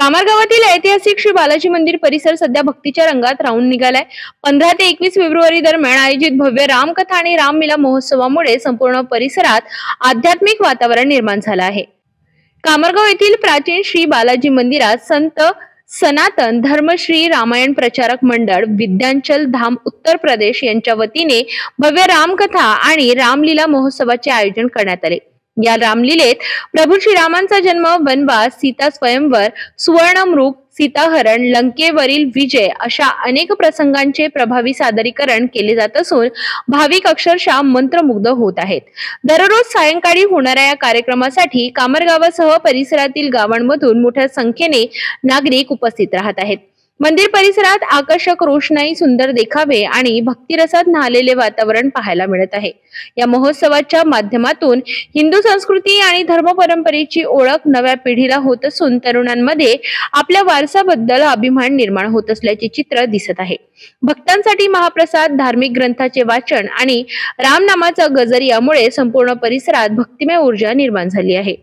कामारगावातील ऐतिहासिक श्री बालाजी मंदिर परिसर सध्या भक्तीच्या रंगात राहून निघालाय। 15 ते 21 फेब्रुवारी दरम्यान आयोजित भव्य रामकथा आणि रामलीला महोत्सवामुळे संपूर्ण परिसरात आध्यात्मिक वातावरण निर्माण झालं आहे। कामरगाव येथील प्राचीन श्री बालाजी मंदिरात संत सनातन धर्म श्री रामायण प्रचारक मंडळ विद्यांचल धाम उत्तर प्रदेश यांच्या वतीने भव्य रामकथा आणि रामलीला महोत्सवाचे आयोजन करण्यात आले। या रामलीलेत प्रभू श्रीरामांचा जन्म, वनवास, सीता स्वयंवर, सुवर्णमृग, सीताहरण, लंकेवरील विजय अशा अनेक प्रसंगांचे प्रभावी सादरीकरण केले जात असून भाविक अक्षरशः मंत्रमुग्ध होत आहेत। दररोज सायंकाळी होणाऱ्या या कार्यक्रमासाठी कामरगावासह परिसरातील गावांमधून मोठ्या संख्येने नागरिक उपस्थित राहत आहेत। मंदिर परिसरात आकर्षक रोषणाई, सुंदर देखावे आणि भक्तिरसात न्हालेले वातावरण पाहायला मिळत आहे। या महोत्सवाच्या माध्यमातून हिंदू संस्कृती आणि धर्म परंपरेची ओळख नव्या पिढीला होत असून तरुणांमध्ये आपल्या वारसाबद्दल अभिमान निर्माण होत असल्याचे चित्र दिसत आहे। भक्तांसाठी महाप्रसाद, धार्मिक ग्रंथाचे वाचन आणि रामनामाचा गजर यामुळे संपूर्ण परिसरात भक्तिमय ऊर्जा निर्माण झाली आहे।